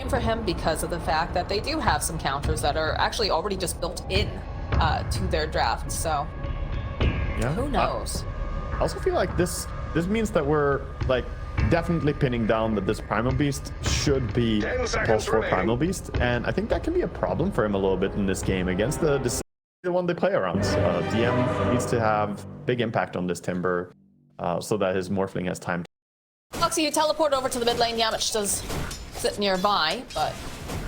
for him because of the fact that they do have some counters that are actually already just built in to their draft. So yeah, who knows? I also feel like this means that we're like definitely pinning down that this Primal Beast should be pulse for Primal Beast, and I think that can be a problem for him a little bit in this game against the one they play around. DM needs to have big impact on this Timber so that his Morphling has time. Foxy, you teleport over to the mid lane. Yamich does sit nearby, but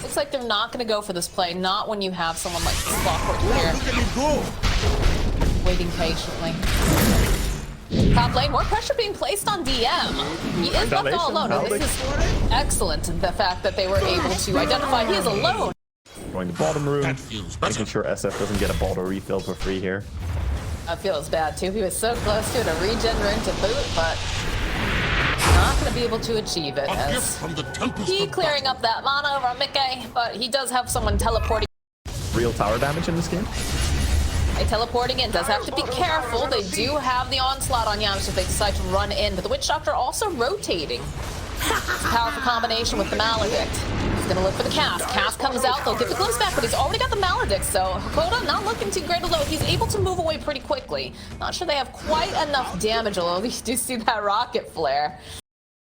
looks like they're not going to go for this play. Not when you have someone like Clockwork here, waiting patiently. Top lane, more pressure being placed on DM. He is left all alone. And this is excellent, the fact that they were able to identify he is alone. Going to bottom room, making sure SF doesn't get a bottle refill for free here. That feels bad too. He was so close to it, a regen rune to boot, but not going to be able to achieve it. As he clearing up that mana over on Mickey, but he does have someone teleporting. Real tower damage in this game. Teleporting in does have to be careful. They do have the onslaught on Yamish if they decide to run in, but the Witch Doctor also rotating. It's a powerful combination with the Maledict. He's gonna look for the cast. Cast comes out, they'll get the glimpse back, but he's already got the Maledict, so Hakoda not looking too great, although he's able to move away pretty quickly. Not sure they have quite enough damage, although you do see that rocket flare.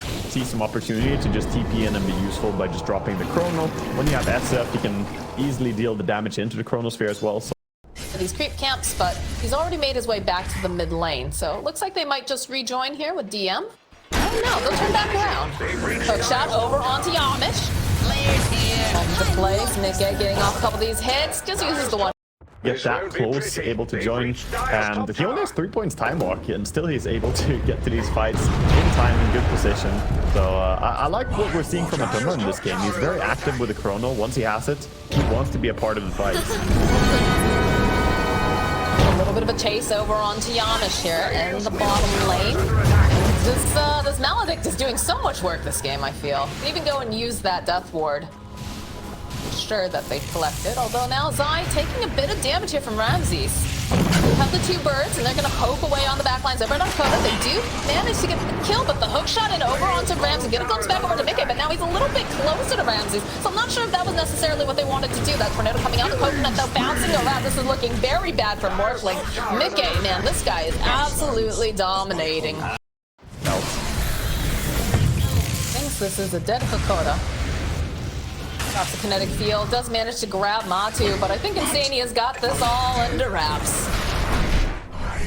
See some opportunity to just TP in and be useful by just dropping the Chrono. When you have SF, you can easily deal the damage into the Chronosphere as well. So these creep camps, but he's already made his way back to the mid lane, so it looks like they might just rejoin here with DM. I don't know, they'll turn back around. Hook shot over onto Yamish. Moment to place, Nikkei getting off a couple of these hits, just uses the one. Get that close, able to join, and he only has 3 points time walk, and still he's able to get to these fights in time, in good position. So I like what we're seeing from Atuma in this game. He's very active with the Chrono. Once he has it, he wants to be a part of the fight. A little bit of a chase over onto Yamish here in the bottom lane. This Maledict is doing so much work this game, I feel. You can even go and use that Death Ward. Sure that they collected, although now Zai taking a bit of damage here from Ramses. We have the two birds, and they're going to poke away on the backlines over on Coda. They do manage to get the kill, but the hook shot in over onto Ramses. Get a glimpse back over to Mickey, but now he's a little bit closer to Ramses, so I'm not sure if that was necessarily what they wanted to do. That tornado coming out, the coconut though bouncing around. This is looking very bad for Morphling. Mickey, man, this guy is absolutely dominating. Thinks this is a dead Hakoda. Drops the kinetic field, does manage to grab Matu, but I think Insania's got this all under wraps.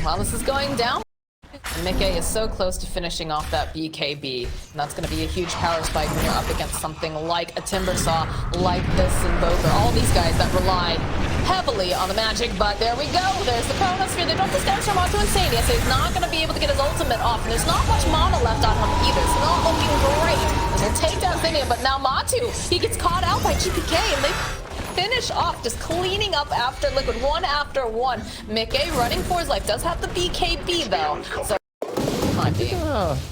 While this is going down, Mickey is so close to finishing off that BKB, and that's going to be a huge power spike when you're up against something like a Timbersaw, like this Invoker. All these guys that rely heavily on the magic, but there we go. There's the Chronosphere. They dropped the stairs from onto Insania, so he's not going to be able to get his ultimate off, and there's not much mana left on him either. It's not looking great. They'll take down Insania, but now Matu, he gets caught out by GPK, and they finish off just cleaning up after Liquid, one after one. Mickey running for his life, does have the BKB though, so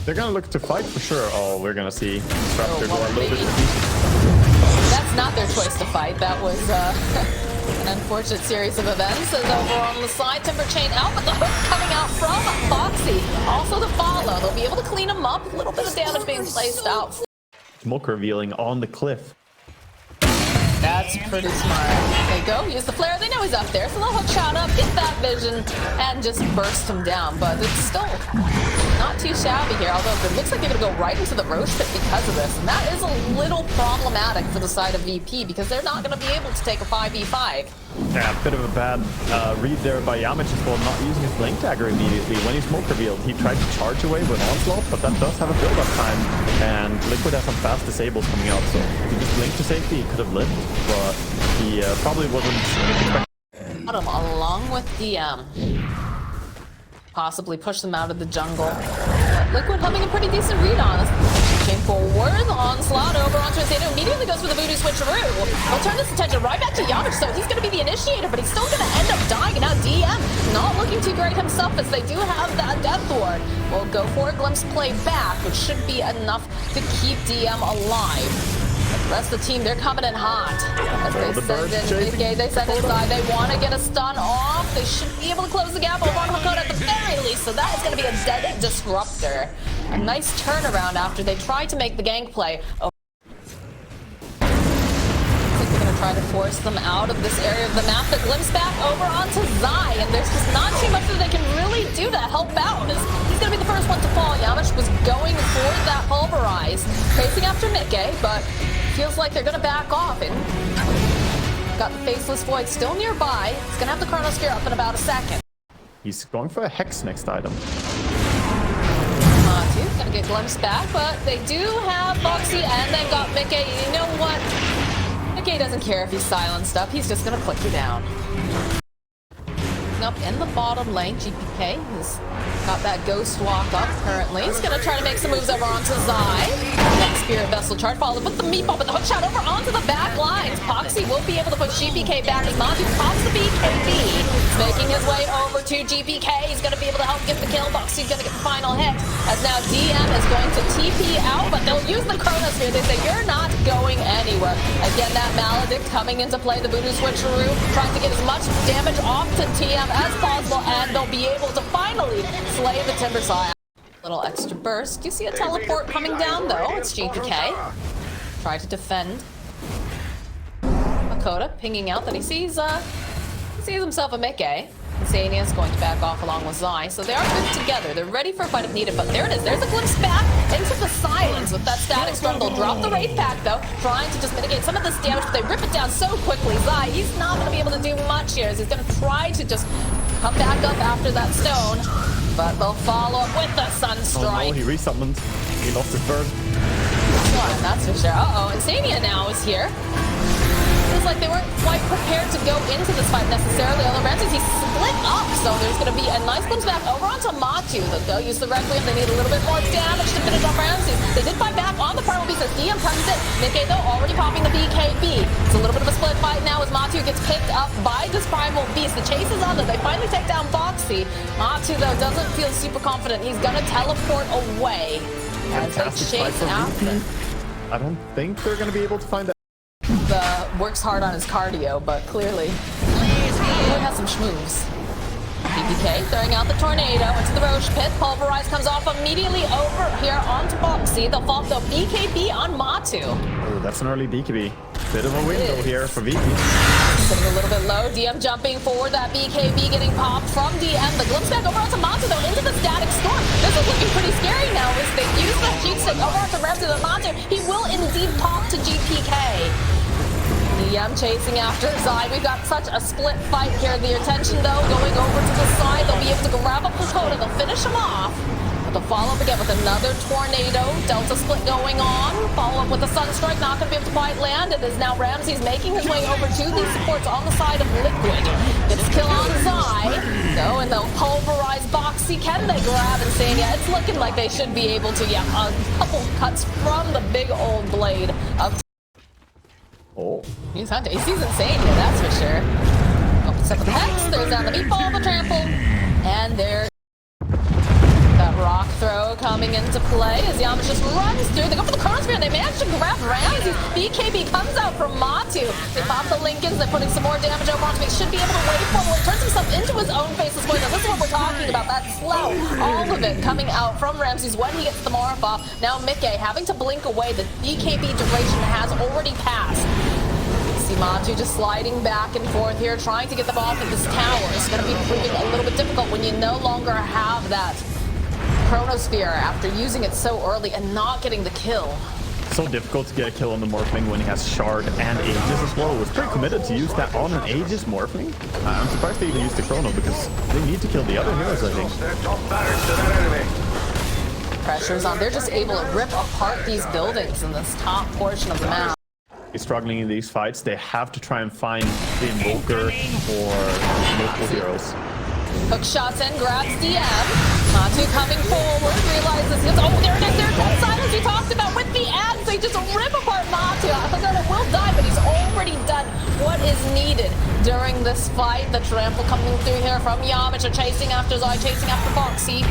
they're gonna look to fight for sure. Oh, we're gonna see Disruptor go a little bit. That's not their choice to fight. That was an unfortunate series of events. As over on the side, Timber Chain out, but the hook coming out from Foxy. Also the follow. They'll be able to clean him up. A little bit of damage being placed out. Smoke revealing on the cliff. That's pretty smart. There you go. Use the flare. They know he's up there. So they'll hook shot up, get that vision, and just burst him down. But it's still not too shabby here. Although it looks like they're going to go right into the Roche pit because of this. And that is a little problematic for the side of VP because they're not going to be able to take a 5v5. Yeah, a bit of a bad read there by Yamich as well, not using his blink dagger immediately. When he smoke revealed, he tried to charge away with Onslaught, but that does have a build-up time, and Liquid has some fast disables coming out, so if he just blinked to safety, he could have lived, but he probably wasn't expecting. Along with DM. Possibly push them out of the jungle. But Liquid having a pretty decent read on us. Came forward, onslaught over onto Insania, immediately goes for the voodoo switcheroo. We'll turn this attention right back to Yamish, so he's going to be the initiator, but he's still going to end up dying. And now DM not looking too great himself as they do have that Death Ward. We'll go for a glimpse play back, which should be enough to keep DM alive. The rest of the team, they're coming in hot. As they send in Mickey, they send inside. They want to get a stun off. They should be able to close the gap over on Hakoda at the very least. So that is going to be a dead disruptor. A nice turnaround after they tried to make the gank play. force them out of this area of the map. The glimpse back over onto Zai, and there's just not too much that they can really do to help out. As he's going to be the first one to fall. Yamish was going for that pulverize, chasing after Mickey, but feels like they're going to back off. And got the Faceless Void still nearby. He's going to have the Chronosphere up in about a second. He's going for a Hex next item. Matu gonna get glimpsed back, but they do have Boxy and they've got Mickey. You know what? Mickey doesn't care if he's silenced up. He's just gonna click you down. Up in the bottom lane, GPK has got that ghost walk up currently. He's gonna try to make some moves over onto Zai. That Spirit Vessel charge followed with the meatball, but the hook shot over onto the back lines. Poxy will be able to put GPK back. Matu pops the BKB. He's making his way over to GPK. He's gonna be able to help get the kill. Boxy's gonna get the final hit. As now DM is going to TP out, but they'll use the Chronosphere. They say, you're not going anywhere. Again, that Maledict coming into play, the Voodoo Switcheroo, trying to get as much damage off to TM as possible, and they'll be able to finally slay the Timbersaw. Little extra burst. You see a teleport coming down though. It's GPK. Try to defend. Makoto pinging out that he sees himself a Mickey. Insania is going to back off along with Zai, so they are good together. They're ready for a fight if needed, but there it is. There's a glimpse back into the silence with that static storm. They'll drop the Wraith Pack, though, trying to just mitigate some of this damage, but they rip it down so quickly. Zai, he's not going to be able to do much here, as he's going to try to just come back up after that stone, but they'll follow up with the Sunstrike. Oh no, he resummoned. He lost his bird. That's for sure. Uh-oh, Insania now is here. Feels like they weren't quite prepared to go into this fight necessarily, although Ramses, he's split up, so there's going to be a nice glimpse back over onto Matu. They'll use the Requiem. They need a little bit more damage to finish off Ramses. They did fight back on the Primal Beast as DM comes in. Mickey, though, already popping the BKB. It's a little bit of a split fight now as Matu gets picked up by this Primal Beast. The chase is on, though. They finally take down Boxy. Matu, though, doesn't feel super confident. He's going to teleport away as they chase after. I don't think they're going to be able to find that. Works hard on his cardio, but clearly he has some schmoves. BPK throwing out the tornado into the Roche pit. Pulverize comes off immediately over here onto Boxy. They'll fall the BKB on Matu. Oh, that's an early BKB. Bit of a window here for VP. Sitting a little bit low. DM jumping forward. That BKB getting popped from DM. The glimpse back over onto Matu, though, into the static storm. This is looking pretty scary now as they use the cheat stick over onto Ramsey the Matu. He will indeed pop to GPK. DM chasing after Zai. We've got such a split fight here. The attention, though, going over to the side. They'll be able to grab up Lakota. They'll finish him off. But they'll follow up again with another tornado. Delta split going on. Follow up with a Sunstrike. Not going to be able to quite land. It is now Ramses making his way over to these supports on the side of Liquid. Gets kill on Zai. Go, and they'll pulverize Boxy. Can they grab Insania? It's looking like they should be able to. Yeah, a couple cuts from the big old blade up. Oh. He's hunting. He sees Insania, that's for sure. Up the second Hex, there's down the meatball, the trample, and there. That rock throw coming into play as Yamish just runs through. They go for the Chronosphere and they manage to grab Ramses. BKB comes out from Matu. They pop the Lincolns, they're putting some more damage over onto me. Should be able to wait for it. Turns himself into his own Faceless Void. Now this is what we're talking about, that slow. All of it coming out from Ramses when he gets the Morph off. Now Mickey having to blink away. The BKB duration has already passed. See Matu just sliding back and forth here, trying to get the ball off of this tower. It's going to be proving a little bit difficult when you no longer have that Chronosphere after using it so early and not getting the kill. So difficult to get a kill on the Morphling when he has Shard and Aegis as well. Was pretty committed to use that on an Aegis Morphling. I'm surprised they even used the Chrono because they need to kill the other heroes, I think. Pressure's on. They're just able to rip apart these buildings in this top portion of the map. Struggling in these fights, they have to try and find the Invoker or multiple heroes. Hook shots in, grabs DM. Matu coming forward, realizes it's, oh, there it is, there's that silence we talked about with the ads. They just rip apart Matu. Hakata will die, but he's already done what is needed during this fight. The trample coming through here from Yamish, chasing after Zai, chasing after Boxy.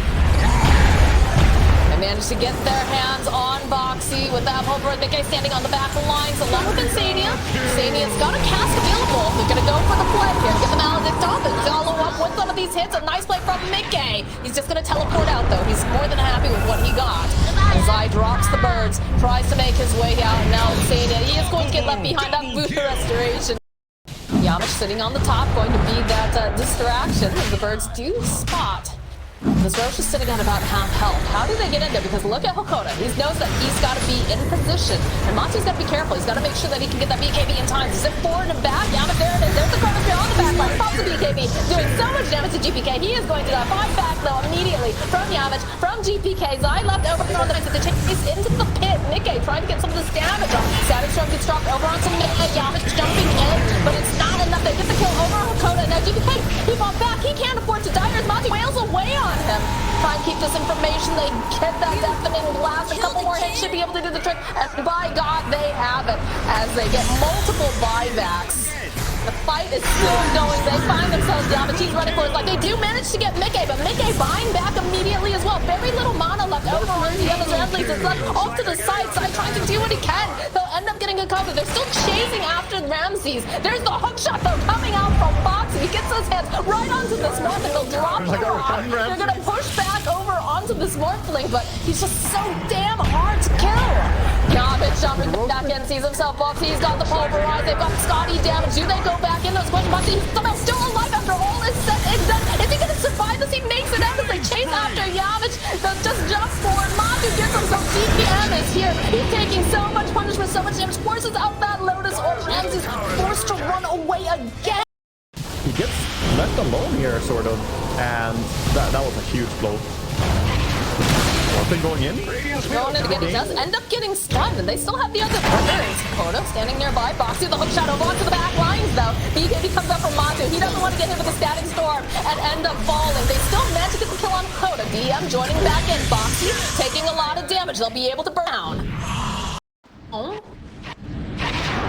They managed to get their hands on Boxy with that Pulver. Mickey standing on the back lines along with Insania. Insania's got a cast available. They're going to go for the play here. Get the Maledict off and follow up with some of these hits. A nice play from Mickey. He's just going to teleport out, though. He's more than happy with what he got. And Zai drops the birds, tries to make his way out. Now Insania, he is going to get left behind that Voodoo Restoration. sitting on the top, going to be that distraction as the birds do spot. This Roche is sitting at about half health. How do they get in there? Because look at Hakoda. He knows that he's got to be in position. And Monty's got to be careful. He's got to make sure that he can get that BKB in time. Zip forward and back. Yamich, there it is. There's the Chronosphere on the back line. Pops the BKB. Doing so much damage to GPK. He is going to die. 5 back, though, immediately from Yamich, from GPK. Zai left over on the to chase into the pit. Nikkei trying to get some of this damage on. Savage Storm gets dropped over onto Nikkei. Yamich jumping in, but it's not enough. They get the kill over Hakoda. Now GPK, he fought back. He can't afford to die as Monty wails away on him. Try and keep this information. They get that deafening blast. A couple more hits should be able to do the trick. And by God, they have it as they get multiple buybacks. The fight is still going. They find themselves down, but he's running for his life. They do manage to get Mickey, but Mickey buying back immediately as well. Very little mana left over on the other athletes. It's left off to the side trying to do what he can. They'll end up getting a cover. They're still chasing after Ramses. There's the hook shot, though, coming out from Foxy. He gets his hands right onto this morph, and they'll drop the rock. They're going to push back over onto this morphling, but he's just so damn hard to kill. Yamich jumping back in, sees himself Foxy. He's got the pulverize. They've got Scotty damage. Do they go back in those questions? But he's somehow still alive after all is said and done. Is he going to survive this? He makes it out as they chase after Yamich. They'll just jump forward. Matu gets himself. DPM is here. He's taking so much punishment, so much damage. Forces out that Lotus Orb. Ramses forced to run away again. He gets left alone here, sort of, and that was a huge blow. Nothing going in. Going in again, he does end up getting stunned, and they still have the other birds. Koda standing nearby. Boxy the hook shot over onto the back lines, though. BKB comes up from Matu. He doesn't want to get hit with a static storm and end up falling. They still manage to get the kill on Koda. DM joining back in. Boxy taking a lot of damage. They'll be able to burn down. Oh.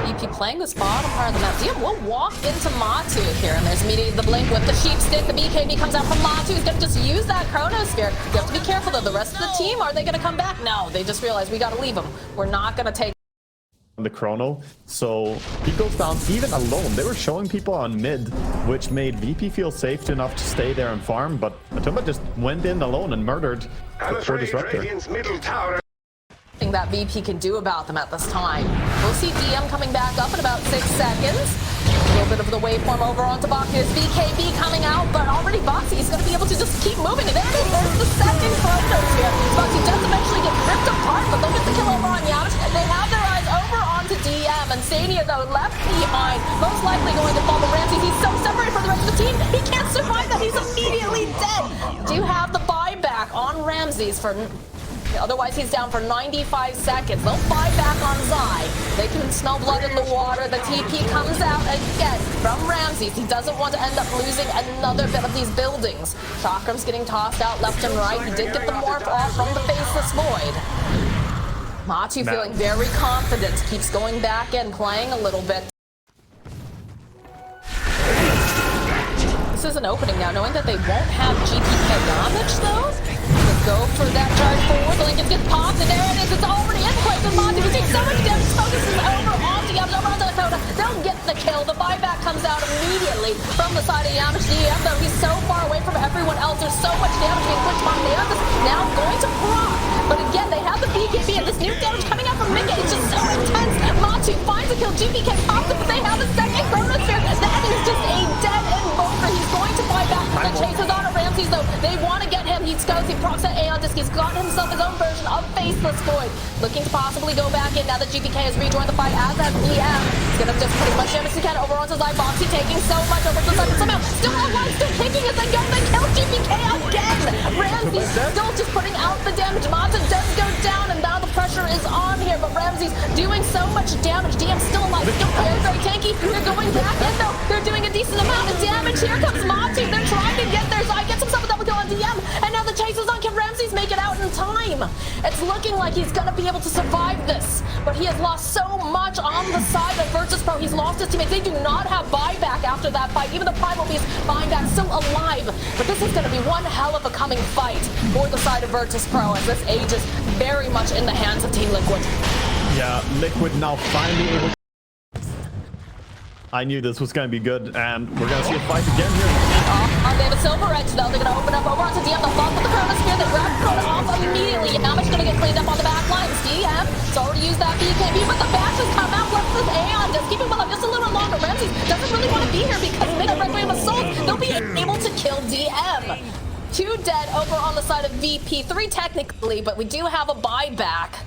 EP playing this bottom part of the map. DM will walk into Matu here, and there's immediately the blink with the sheep stick. The BKB comes out from Matu. He's going to just use that Chronosphere. You have to be careful, though. The rest of the team, are they going to come back? No, they just realized we got to leave them. We're not going to take the chrono, so he goes down even alone. They were showing people on mid, which made VP feel safe enough to stay there and farm, but Atumba just went in alone and murdered the core disruptor. That VP can do about them at this time. We'll see DM coming back up in about 6 seconds. A little bit of the waveform over onto Boxy. There's BKB coming out, but already Boxy is going to be able to just keep moving. And there it is. There's the second Chronosphere. Boxy does eventually get ripped apart, but they'll get the kill over on Yamich. They have their eyes over onto DM, and Sadia, though, left behind. Most likely going to fall to Ramses. He's so separated from the rest of the team. He can't survive that. He's immediately dead. Do have the buyback on Ramses for... Otherwise, he's down for 95 seconds. They'll buy back on Zai. They can smell blood in the water. The TP comes out again from Ramses. He doesn't want to end up losing another bit of these buildings. Chakram's getting tossed out left and right. He did get the morph off from the Faceless Void. Matu feeling very confident. Keeps going back in, playing a little bit. This is an opening now, knowing that they won't have GPK damage, though. Let's go for that charge forward. The Lincoln gets popped, and there it is. It's already in place with Monty. He's taking so much damage. Focuses over onto Yamich, over onto Dakota. They'll get the kill. The buyback comes out immediately from the side of Yamich. DM, though, he's so far away from everyone else. There's so much damage being pushed on. They are just now going to proc. But again, they have the BKB, and this new damage coming out from Mickey is just so intense. Monty finds a kill. GPK pops it, but they have a second Chronosphere. That is just a dead-end boulder. He's going to buy back. The chases on Ramses, though. They want to get him. He goes, he procs that Aeon disc. He's got himself his own version of Faceless Void. Looking to possibly go back in now that GPK has rejoined the fight as has BM. He's going to just pretty much damage he can over onto Zai. Boxy taking so much over to the side. Somehow still alive, still kicking as they go. They kill GPK again. Ramses still just putting out the damage. Mata does go down, and now the pressure is on here. But Ramses doing so much damage. DM still alive, still very, very tanky. They're going back in, though. They're doing a decent amount of damage. Here comes Matu. They're trying to get there. Zai gets himself a double kill on DM, and now the chase is on. Can Ramses make it out in time? It's looking like he's going to be able to survive this, but he has lost so much on the side of Virtus Pro. He's lost his teammates. They do not have buyback after that fight. Even the Primal Beast buyback still alive, but this is going to be one hell of a coming fight for the side of Virtus Pro, as this age is very much in the hands of Team Liquid. Yeah, Liquid now finally able to... I knew this was going to be good, and we're going to see a fight again here. They have a Silver Edge, though. They're going to open up over onto DM. They'll fall with the Chronosphere. They grab Chrono off immediately. Yamich going to get cleaned up on the back lines. DM has already used that BKB, but the bash has come out. Left with Aeon just keeping him up just a little longer. Ramses doesn't really want to be here 2 dead over on the side of VP3 technically, but we do have a buyback.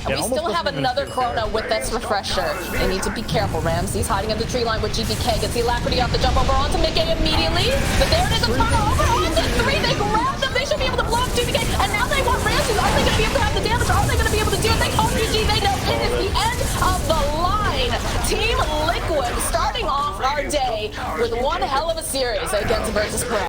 And we still have another Chrono with this refresher. They need to be careful. Ramsey's hiding in the tree line with GPK. Gets the Alacrity off the jump over onto Mickey immediately. But there it is, a Chrono over onto 3. They grab them. They should be able to blow up GPK. And now they want Ramsey. Are they going to be able to have the damage? Are they going to be able to do it? They call GG. They know it is the end of the line. Team Liquid starting off our day with one hell of a series against Versus Pro.